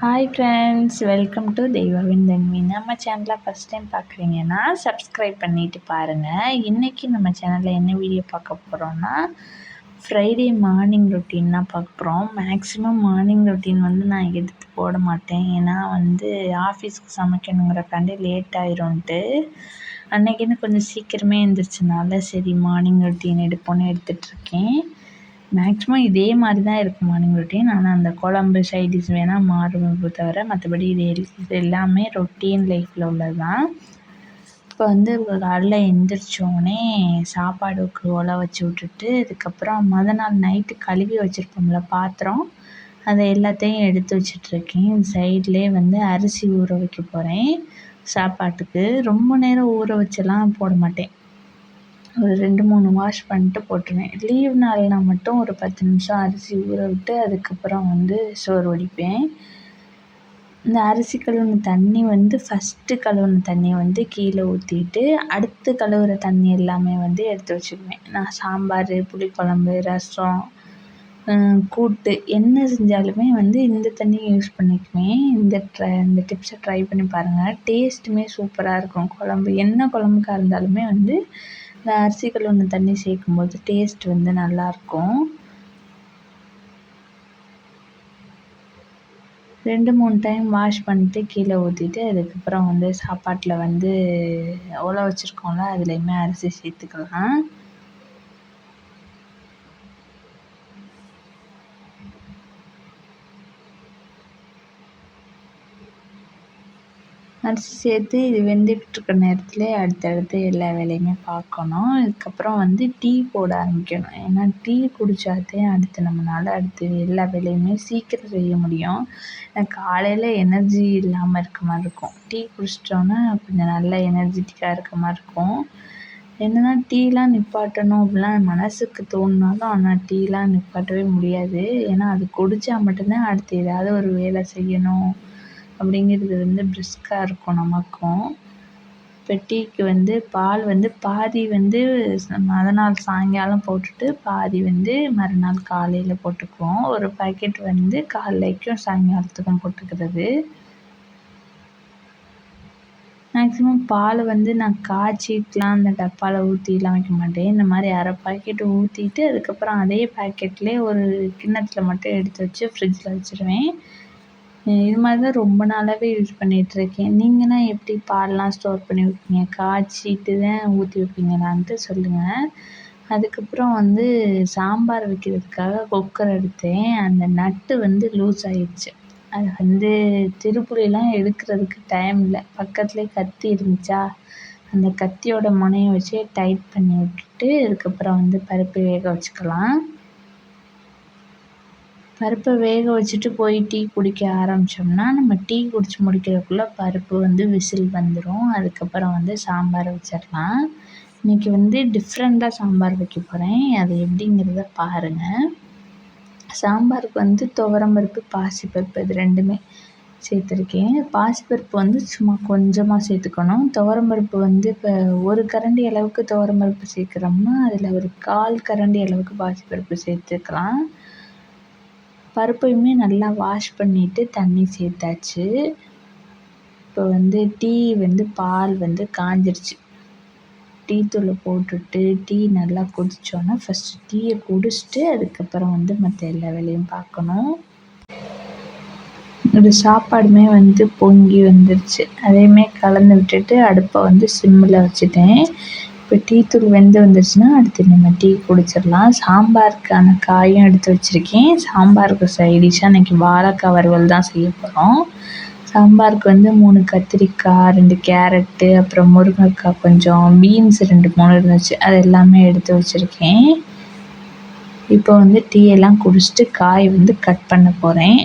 Hi friends, welcome to தெய்வவின் தன்வி. நம்ம சேனலை first time பார்க்குறீங்கன்னா சப்ஸ்கிரைப் பண்ணிவிட்டு பாருங்கள். இன்றைக்கி நம்ம சேனலில் என்ன வீடியோ பார்க்க போகிறோன்னா, ஃப்ரைடே மார்னிங் ரொட்டீன் தான் பார்க்க போகிறோம். மேக்ஸிமம் மார்னிங் ரொட்டீன் நான் எடுத்து போட மாட்டேன். ஏன்னா ஆஃபீஸ்க்கு சமைக்கணுங்கிறக்காண்டி லேட் ஆயிரும்ன்ட்டு அன்றைக்கின்னு கொஞ்சம் சீக்கிரமே எழுந்திரிச்சனால சரி மார்னிங் ரொட்டீன் எடுப்போன்னு எடுத்துகிட்ருக்கேன். மேக்ஸிமம் இதே மாதிரி தான் இருக்கும் மார்னிங் ரொட்டீன். ஆனால் அந்த குழம்பு சைடிஷ் வேணால் மாறும் தவிர மற்றபடி இது எல்லாமே ரொட்டீன் லைஃப்பில் உள்ளது தான். இப்போ காலைல எழுந்திரிச்சோடனே சாப்பாடுக்கு ஒலை வச்சு விட்டுட்டு அதுக்கப்புறம் நாள் நைட்டு கழுவி வச்சுருப்போம்ல பாத்திரம், அதை எல்லாத்தையும் எடுத்து வச்சிட்ருக்கேன். சைட்லேயே அரிசி ஊற வைக்க போகிறேன் சாப்பாட்டுக்கு. ரொம்ப நேரம் ஊற வச்செல்லாம் போட மாட்டேன். ஒரு 2-3 வாஷ் பண்ணிட்டு போட்டுருவேன். லீவ் நாள்னால் மட்டும் ஒரு 10 நிமிஷம் அரிசி ஊற விட்டு அதுக்கப்புறம் சோறு வடிப்பேன். இந்த அரிசி கழுவுன தண்ணி ஃபஸ்ட்டு கழுவுன தண்ணியை கீழே ஊற்றிட்டு அடுத்து கழுவுற தண்ணி எல்லாமே எடுத்து வச்சுக்குவேன். நான் சாம்பார், புளிக்குழம்பு, ரசம், கூட்டு என்ன செஞ்சாலுமே இந்த தண்ணியை யூஸ் பண்ணிக்குவேன். இந்த டிப்ஸை ட்ரை பண்ணி பாருங்கள். டேஸ்ட்டுமே சூப்பராக இருக்கும். குழம்பு என்ன குழம்புக்கா இருந்தாலுமே இந்த அரிசி கழுவுன தண்ணி சேர்க்கும்போது டேஸ்ட் நல்லாயிருக்கும். 2-3 டைம் வாஷ் பண்ணிட்டு கீழே ஊற்றிட்டு அதுக்கப்புறம் சாப்பாட்டில் ஒலை வச்சுருக்கோம்ல அதுலேயுமே அரிசி சேர்த்துக்கலாம். அரிசி சேர்த்து இது வெந்துக்கிட்டுருக்க நேரத்தில் அடுத்தடுத்து எல்லா வேலையுமே பார்க்கணும். இதுக்கப்புறம் டீ போட ஆரம்பிக்கணும். ஏன்னா டீ குடித்தாதே அடுத்து எல்லா வேலையுமே சீக்கிரம் செய்ய முடியும். காலையில் எனர்ஜி இல்லாமல் இருக்க மாதிரி இருக்கும். டீ குடிச்சிட்டோன்னா கொஞ்சம் நல்லா எனர்ஜிட்டிக்காக இருக்க மாதிரி இருக்கும். என்னன்னா டீலாம் நிப்பாட்டணும் அப்படிலாம் மனதுக்கு தோணினாலும் ஆனால் டீலாம் நிப்பாட்டவே முடியாது. ஏன்னா அது குடித்தா மட்டும்தான் அடுத்து ஏதாவது ஒரு வேலை செய்யணும் அப்படிங்கிறது பிரிஸ்காக இருக்கும் நமக்கும். இப்போ டீக்கு பால் பாதி மறுநாள் சாயங்காலம் போட்டுட்டு பாதி மறுநாள் காலையில் போட்டுக்குவோம். ஒரு பாக்கெட் காலைக்கும் சாயங்காலத்துக்கும் போட்டுக்கிறது. மேக்ஸிமம் பால் நான் காய்ச்சிட்டுலாம் அந்த டப்பாவில் ஊற்றிலாம் வைக்க மாட்டேன். இந்த மாதிரி அரை பாக்கெட் ஊற்றிட்டு அதுக்கப்புறம் அதே பாக்கெட்லேயே ஒரு கிண்ணத்தில் மட்டும் எடுத்து வச்சு ஃப்ரிட்ஜில் வச்சுருவேன். இது மாதிரி தான் ரொம்ப நாளாகவே யூஸ் பண்ணிகிட்ருக்கேன். நீங்கள்லாம் எப்படி பால்லாம் ஸ்டோர் பண்ணி வைப்பீங்க? காய்ச்சிட்டு தான் ஊற்றி வைப்பீங்களான்ட்டு சொல்லுங்கள். அதுக்கப்புறம் சாம்பார் வைக்கிறதுக்காக குக்கர் எடுத்தேன். அந்த நட்டு லூஸ் ஆகிடுச்சு. அது திருப்புளிலாம் எடுக்கிறதுக்கு டைம் இல்லை. பக்கத்துலேயே கத்தி இருந்துச்சா, அந்த கத்தியோட முனையை வச்சே டைட் பண்ணி விட்டுட்டு அதுக்கப்புறம் பருப்பு வேக வச்சுக்கலாம். பருப்பை வேக வச்சுட்டு போய் டீ குடிக்க ஆரம்பித்தோம்னா நம்ம டீ குடித்து முடிக்கிறதுக்குள்ளே பருப்பு விசில் வந்துடும். அதுக்கப்புறம் சாம்பார் வச்சிடலாம். இன்றைக்கி டிஃப்ரெண்ட்டாக சாம்பார் வைக்க போகிறேன். அது எப்படிங்கிறத பாருங்கள். சாம்பாருக்கு துவரம்பருப்பு, பாசிப்பருப்பு இது 2மே சேர்த்துருக்கேன். பாசிப்பருப்பு சும்மா கொஞ்சமாக சேர்த்துக்கணும். துவரம்பருப்பு இப்போ 1 கரண்டி அளவுக்கு துவரம்பருப்பு சேர்க்குறோம்னா அதில் ஒரு 1/4 கரண்டி அளவுக்கு பாசிப்பருப்பு சேர்த்துக்கலாம். பருப்பையுமே நல்லா வாஷ் பண்ணிவிட்டு தண்ணி சேர்த்தாச்சு. இப்போ டீ பால் காஞ்சிருச்சு. டீ தூளை போட்டுட்டு டீ நல்லா கொதிச்சோன்னா ஃபஸ்ட்டு டீயை குடிச்சிட்டு அதுக்கப்புறம் மற்ற எல்லா வேலையும் பார்க்கணும். ஒரு சாப்பாடுமே பொங்கி வந்துருச்சு. அதையுமே கலந்து விட்டுட்டு அடுப்பை சிம்மில் வச்சுட்டேன். இப்போ டீ தூள் வெந்து வந்துருச்சுன்னா அடுத்து நம்ம டீ குடிச்சிடலாம். சாம்பாருக்கான காயும் எடுத்து வச்சுருக்கேன். சாம்பாருக்கு சைடிஷ்ஷாக இன்றைக்கி வாழைக்காய் வறுவல் தான் செய்ய போகிறோம். சாம்பாருக்கு 3 கத்திரிக்காய், 2 கேரட்டு, அப்புறம் முருங்கைக்காய், கொஞ்சம் பீன்ஸ் 2-3 இருந்துச்சு. அது எல்லாமே எடுத்து வச்சுருக்கேன். இப்போ டீ எல்லாம் குடிச்சிட்டு காய் கட் பண்ண போகிறேன்.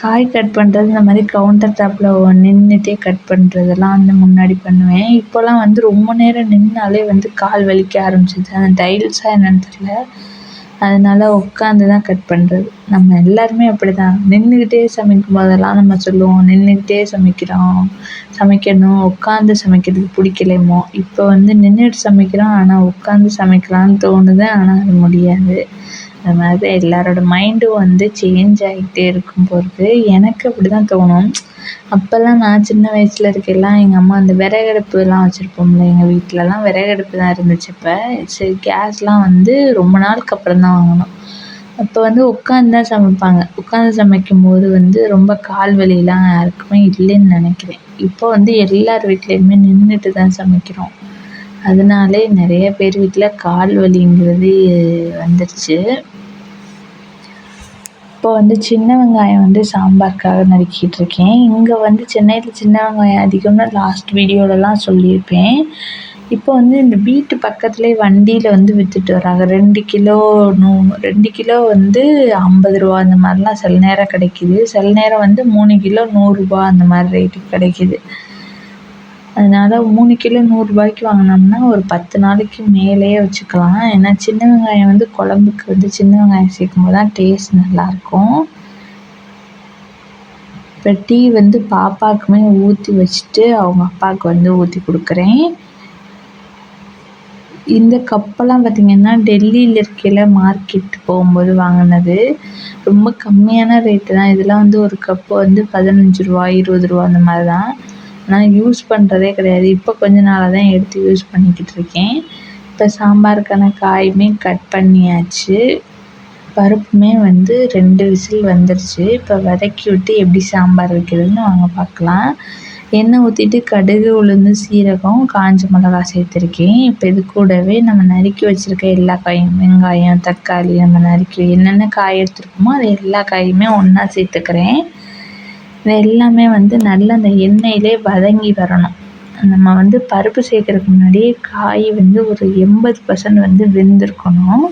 காய் கட் பண்ணுறது இந்த மாதிரி கவுண்டர் டாப்பில் நின்றுட்டே கட் பண்ணுறதெல்லாம் முன்னாடி பண்ணுவேன். இப்போலாம் ரொம்ப நேரம் நின்றாலே கால் வலிக்க ஆரம்பிச்சிது. அந்த டைல்ஸாக என்னென்னு தெரியல. அதனால் உட்காந்து தான் கட் பண்ணுறது. நம்ம எல்லாருமே அப்படி தான். நின்றுக்கிட்டே சமைக்கும் போதெல்லாம் நம்ம சொல்லுவோம் நின்றுக்கிட்டே சமைக்கணும், உட்காந்து சமைக்கிறது பிடிக்கலைமோ. இப்போ நின்றுட்டு சமைக்கிறோம் ஆனால் உட்காந்து சமைக்கலான்னு தோணுது. ஆனால் அது முடியாது. அது மாதிரி தான் எல்லாரோட மைண்டும் வந்து சேஞ்ச் ஆகிட்டே இருக்கும் பொழுது எனக்கு அப்படி தான் தோணும். அப்போல்லாம் நான் சின்ன வயசில் இருக்கையெல்லாம் எங்கள் அம்மா அந்த விறகடுப்புலாம் வச்சுருப்போம்ல, எங்கள் வீட்டிலலாம் விறகடுப்பு தான் இருந்துச்சு அப்போ. சரி கேஸ்லாம் வந்து ரொம்ப நாளுக்கு அப்புறம் தான் வாங்கினோம். அப்போ வந்து உட்காந்து தான் சமைப்பாங்க. உட்காந்து சமைக்கும்போது வந்து ரொம்ப கால் வலிலாம் யாருக்குமே இல்லைன்னு நினைக்கிறேன். இப்போ வந்து எல்லார் வீட்லேயுமே நின்றுட்டு தான் சமைக்கிறோம். அதனாலே நிறைய பேர் வீட்டில் கால் வலிங்கிறது வந்துருச்சு. இப்போ வந்து சின்ன வெங்காயம் வந்து சாம்பாருக்காக நறுக்கிட்டு இருக்கேன். இங்கே வந்து சென்னையில் சின்ன வெங்காயம் அதிகம்னு லாஸ்ட் வீடியோலலாம் சொல்லியிருப்பேன். இப்போ வந்து இந்த வீட்டு பக்கத்துலேயே வண்டியில் வந்து விற்றுட்டு வராங்க. 2 கிலோ 2 கிலோ வந்து ரூ. 50 அந்த மாதிரிலாம் சில நேரம் கிடைக்கிது. சில நேரம் வந்து 3 கிலோ ரூ. 100 அந்த மாதிரி ரேட்டுக்கு கிடைக்கிது. அதனால் 3 கிலோ ரூ. 100 வாங்கினோம்னா ஒரு 10 நாளைக்கு மேலேயே வச்சுக்கலாம். ஏன்னா சின்ன வெங்காயம் வந்து குழம்புக்கு வந்து சின்ன வெங்காயம் சேர்க்கும்போது தான் டேஸ்ட் நல்லாயிருக்கும். இப்போ டீ வந்து பாப்பாவுக்குமே ஊற்றி வச்சுட்டு அவங்க அப்பாவுக்கு வந்து ஊற்றி கொடுக்குறேன். இந்த கப்பெல்லாம் பார்த்திங்கன்னா டெல்லியில் இருக்கையில் மார்க்கெட் போகும்போது வாங்கினது. ரொம்ப கம்மியான ரேட்டு தான். இதெல்லாம் வந்து ஒரு கப்பு வந்து ரூ. 15 ரூ. 20 அந்த மாதிரி தான். நான் யூஸ் பண்ணுறதே கிடையாது. இப்போ கொஞ்ச நாளாக தான் எடுத்து யூஸ் பண்ணிக்கிட்டு இருக்கேன். இப்போ சாம்பாருக்கான காயுமே கட் பண்ணியாச்சு. பருப்புமே வந்து 2 விசில் வந்துருச்சு. இப்போ வதக்கி விட்டு எப்படி சாம்பார் வைக்கிறதுன்னு வாங்க பார்க்கலாம். எண்ணெய் ஊற்றிட்டு கடுகு, உளுந்து, சீரகம், காஞ்ச மிளகா சேர்த்துருக்கேன். இப்போ இது கூடவே நம்ம நறுக்கி வச்சுருக்க எல்லா காயும் வெங்காயம், தக்காளி, நம்ம நறுக்கி என்னென்ன காய் எடுத்துருக்கோமோ அது எல்லா காயுமே ஒன்றா சேர்த்துக்கிறேன். இது எல்லாமே வந்து நல்லா அந்த எண்ணெயிலே வதங்கி வரணும். நம்ம வந்து பருப்பு சேர்க்கறதுக்கு முன்னாடியே காய் வந்து ஒரு 80% வந்து வெந்திருக்கணும்.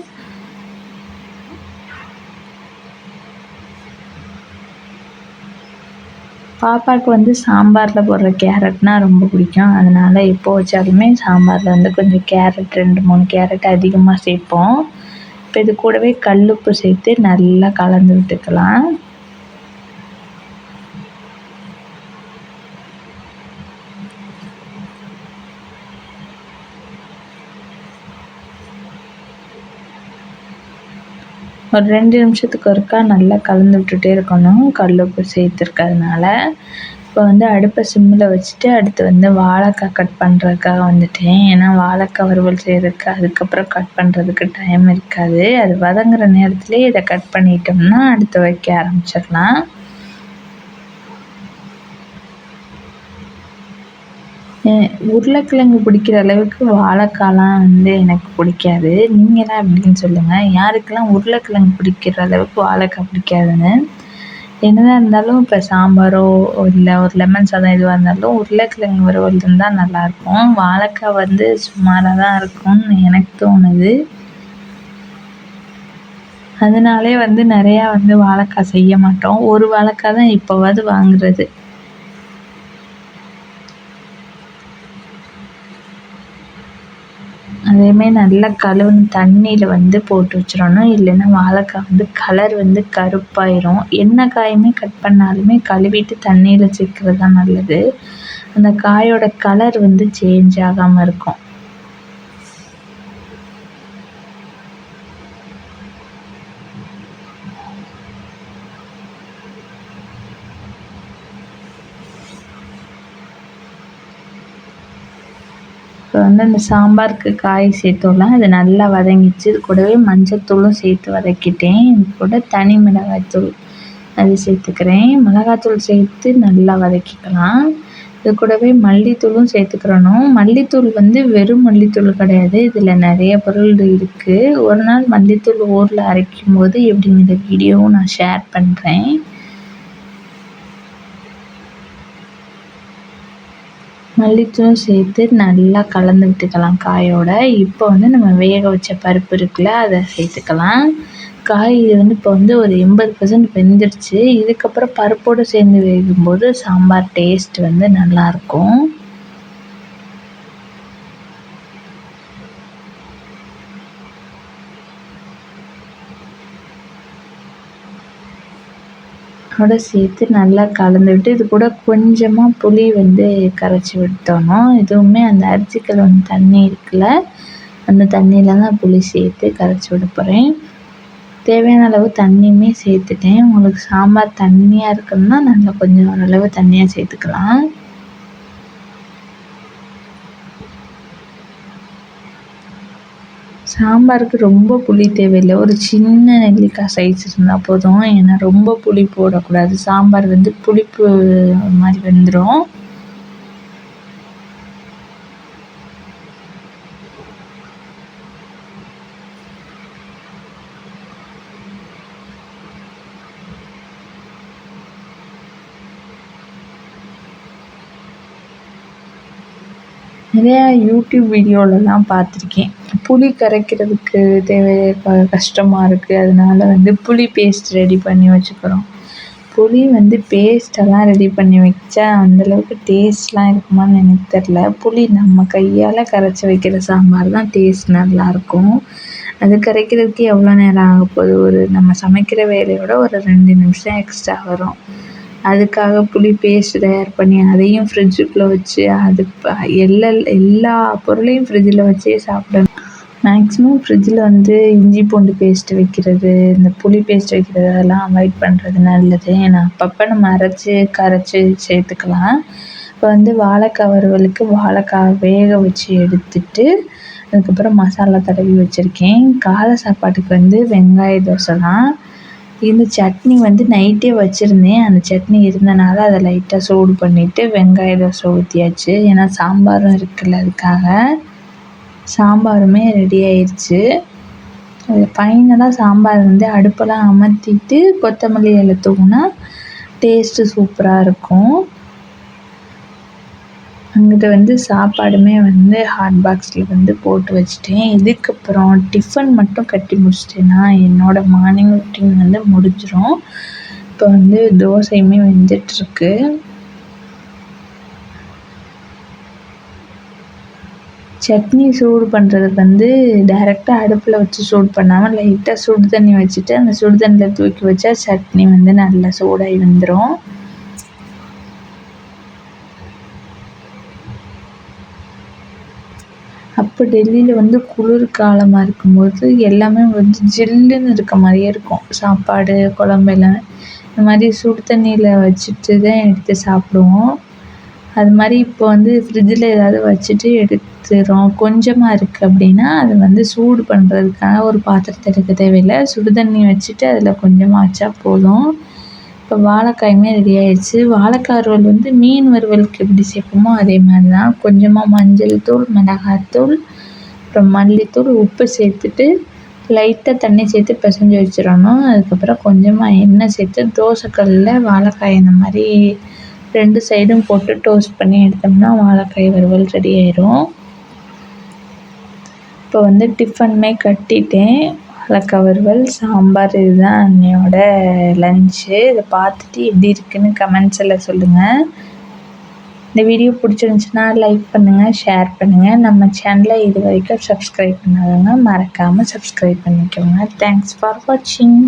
பாப்பாவுக்கு வந்து சாம்பாரில் போடுற கேரட்னால் ரொம்ப பிடிக்கும். அதனால் எப்போ வச்சாலுமே சாம்பாரில் வந்து கொஞ்சம் கேரட் 2, 3 கேரட் அதிகமாக சேர்ப்போம். இப்போ இது கூடவே கல்லுப்பு சேர்த்து நல்லா கலந்து விட்டுக்கலாம். ஒரு 2 நிமிஷத்துக்கு ஒருக்கா நல்லா கலந்து விட்டுட்டே இருக்கணும், கல்லுப்பு சேர்த்துருக்கறதுனால. இப்போ வந்து அடுப்பை சிம்மில் வச்சுட்டு அடுத்து வந்து வாழைக்காய் கட் பண்ணுறதுக்காக வந்துட்டேன். ஏன்னா வாழைக்காய் வறுவல் செய்கிறதுக்கு அதுக்கப்புறம் கட் பண்ணுறதுக்கு டைம் இருக்காது. அது வதங்குற நேரத்துலேயே இதை கட் பண்ணிட்டோம்னா அடுத்து வைக்க ஆரம்பிச்சிடலாம். உருளைக்கிழங்கு பிடிக்கிற அளவுக்கு வாழைக்காலாம் வந்து எனக்கு பிடிக்காது. நீங்களாம் எப்படின்னு சொல்லுங்கள். யாருக்கெல்லாம் உருளைக்கிழங்கு பிடிக்கிற அளவுக்கு வாழைக்காய் பிடிக்காதுன்னு. என்னதான் இருந்தாலும் இப்போ சாம்பாரோ இல்லை ஒரு லெமன் சாதம் எதுவாக இருந்தாலும் உருளைக்கிழங்கு வறுவல் இருந்தால் நல்லாயிருக்கும். வாழைக்காய் வந்து சுமாராக தான் இருக்கும்னு எனக்கு தோணுது. அதனாலே வந்து நிறையா வந்து வாழைக்காய் செய்ய மாட்டோம். ஒரு வாழைக்காய் தான் இப்போவாது வாங்குறது. அதேமாரி நல்லா கழுவுன தண்ணியில் வந்து போட்டு வச்சிடணும். இல்லைன்னா வாழைக்காய் வந்து கலர் வந்து கருப்பாயிரும். என்ன காயுமே கட் பண்ணாலுமே கழுவிட்டு தண்ணியில் சேர்க்குறது தான் நல்லது. அந்த காயோட கலர் வந்து சேஞ்ச் ஆகாமல் இருக்கும். இப்போ வந்து அந்த சாம்பாருக்கு காய் சேர்த்தோம்ல, அது நல்லா வதங்கிச்சு. இது கூடவே மஞ்சத்தூளும் சேர்த்து வதக்கிட்டேன். இது கூட தனி மிளகாய்த்தூள் அது சேர்த்துக்கிறேன். மிளகாத்தூள் சேர்த்து நல்லா வதக்கிக்கலாம். இது கூடவே மல்லித்தூளும் சேர்த்துக்கிறணும். மல்லித்தூள் வந்து வெறும் மல்லித்தூள் கிடையாது, இதில் நிறைய பொருள் இருக்குது. ஒரு நாள் மல்லித்தூள் ஊரில் அரைக்கும்போது எப்படிங்கிற வீடியோவும் நான் ஷேர் பண்ணுறேன். மல்லித்தூளும் சேர்த்து நல்லா கலந்து விட்டுக்கலாம் காயோட. இப்போ வந்து நம்ம வேக வச்ச பருப்பு இருக்குல்ல, அதை சேர்த்துக்கலாம். காய் இது வந்து இப்போ வந்து ஒரு 80% வெந்துருச்சு. இதுக்கப்புறம் பருப்போடு சேர்ந்து வேகும்போது சாம்பார் டேஸ்ட் வந்து நல்லாயிருக்கும். அதோட சேர்த்து நல்லா கலந்து விட்டு இது கூட கொஞ்சமாக புளி வந்து கரைச்சி விட்டணும். இதுவுமே அந்த அரிசி கழுவுன தண்ணி இருக்குல்ல, அந்த தண்ணியில் தான் புளி சேர்த்து கரைச்சி விட போகிறேன். தேவையான அளவு தண்ணியுமே சேர்த்துட்டேன். உங்களுக்கு சாம்பார் தண்ணியாக இருக்குன்னா நல்லா கொஞ்சம் ஓரளவு தண்ணியாக சேர்த்துக்கலாம். சாம்பாருக்கு ரொம்ப புளி தேவையில்லை. ஒரு சின்ன நெல்லிக்காய் சைஸ் இருந்தால் போதும். ஏன்னா ரொம்ப புளி போடக்கூடாது. சாம்பார் வந்து புளிப்பு மாதிரி வெந்துடும். நிறையா யூடியூப் வீடியோலலாம் பார்த்துருக்கேன். புளி கரைக்கிறதுக்கு கஷ்டமாக இருக்குது. அதனால வந்து புளி பேஸ்ட் ரெடி பண்ணி வச்சுக்கிறோம். புளி வந்து பேஸ்ட்டெல்லாம் ரெடி பண்ணி வச்சா அந்தளவுக்கு டேஸ்ட்லாம் இருக்குமான்னு எனக்கு தெரில. புளி நம்ம கையால் கரைச்சி வைக்கிற சாம்பார் தான் டேஸ்ட் நல்லாயிருக்கும். அது கரைக்கிறதுக்கு எவ்வளோ நேரம் ஆகப்போகுது? நம்ம சமைக்கிற வேலையோட ஒரு 2 நிமிஷம் எக்ஸ்ட்ரா வரும். அதுக்காக புளி பேஸ்ட் தயார் பண்ணி அதையும் ஃப்ரிட்ஜுக்குள்ளே வச்சு அது எல்லா பொருளையும் ஃப்ரிட்ஜில் வச்சே சாப்பிடணும். மேக்ஸிமம் ஃப்ரிட்ஜில் வந்து இஞ்சி பூண்டு பேஸ்ட் வைக்கிறது, இந்த புளி பேஸ்ட் வைக்கிறது அதெல்லாம் அவாய்ட் பண்ணுறது நல்லது. ஏன்னா அப்பப்போ நம்ம கரைச்சி சேர்த்துக்கலாம். இப்போ வந்து வாழைக்காய் வறுவலுக்கு வாழைக்காய் வேக வச்சு எடுத்துட்டு அதுக்கப்புறம் மசாலா தடவி வச்சுருக்கேன். காலை சாப்பாட்டுக்கு வந்து வெங்காய தோசை தான். இந்த சட்னி வந்து நைட்டே வச்சுருந்தேன். அந்த சட்னி இருந்தனால அதை லைட்டாக சூடு பண்ணிவிட்டு வெங்காய தோசை ஊற்றியாச்சு. ஏன்னா சாம்பாரும் இருக்குல்ல, அதுக்காக. சாம்பாருமே ரெடி ஆயிடுச்சு. ஃபைனலாக சாம்பார் வந்து அடுப்பெல்லாம் அமர்த்திட்டு கொத்தமல்லி இலை தூவினா டேஸ்ட்டு சூப்பராக இருக்கும். அங்கிட்ட வந்து சாப்பாடுமே வந்து ஹாட் பாக்ஸில் வந்து போட்டு வச்சுட்டேன். இதுக்கப்புறம் டிஃபன் மட்டும் கட்டி முடிச்சிட்டேன்னா என்னோடய மார்னிங் ரொட்டீன் வந்து முடிஞ்சிடும். இப்போ வந்து தோசையுமே வெந்துட்டுருக்கு. சட்னி சூடு பண்ணுறதுக்கு வந்து டைரெக்டாக அடுப்பில் வச்சு சூடு பண்ணாமல் லைட்டாக சுடு தண்ணி வச்சுட்டு அந்த சுடு தண்ணியில் தூக்கி வச்சா சட்னி வந்து நல்லா சூடாகி வந்துடும். அப்போ டெல்லியில் வந்து குளிர் காலமாக இருக்கும்போது எல்லாமே வந்து ஜில்லுன்னு இருக்க மாதிரியே இருக்கும். சாப்பாடு, குழம்பு எல்லாமே. இந்த மாதிரி சுடு தண்ணியில் வச்சுட்டு தான் எடுத்து சாப்பிடுவோம். அது மாதிரி இப்போ வந்து ஃப்ரிட்ஜில் ஏதாவது வச்சுட்டு எடுத்துகிறோம். கொஞ்சமாக இருக்குது அப்படின்னா அது வந்து சூடு பண்ணுறதுக்காக ஒரு பாத்திரத்தை எடுக்க தேவையில்லை. சுடு தண்ணி வச்சுட்டு அதில் கொஞ்சமாக வச்சா போதும். இப்போ வாழைக்காயுமே ரெடி ஆயிடுச்சு. வாழைக்காய் வறுவல் வந்து மீன் வறுவலுக்கு எப்படி சேர்ப்போமோ அதே மாதிரி தான். கொஞ்சமாக மஞ்சள் தூள், மிளகாத்தூள், அப்புறம் மல்லித்தூள், உப்பு சேர்த்துட்டு லைட்டாக தண்ணி சேர்த்து பிசைஞ்சு வச்சிடணும். அதுக்கப்புறம் கொஞ்சமாக எண்ணெய் சேர்த்து தோசைக்கல்லில் வாழைக்காய் இந்த மாதிரி 2 சைடும் போட்டு டோஸ்ட் பண்ணி எடுத்தோம்னா வாழைக்காய் வறுவல் ரெடி ஆயிடும். இப்போ வந்து டிஃபனுமே கட்டிட்டேன். வாழைக்காய் வறுவல், சாம்பார், இதுதான் அன்னையோட லன்ச்சு. இதை பார்த்துட்டு எப்படி இருக்குன்னு கமெண்ட்ஸில் சொல்லுங்கள். இந்த வீடியோ பிடிச்சிருந்துச்சின்னா லைக் பண்ணுங்கள், ஷேர் பண்ணுங்கள். நம்ம சேனலை இது வரைக்கும் சப்ஸ்கிரைப் பண்ணாதவங்க மறக்காமல் சப்ஸ்கிரைப் பண்ணிக்கோங்க. தேங்க்ஸ் ஃபார் வாட்சிங்.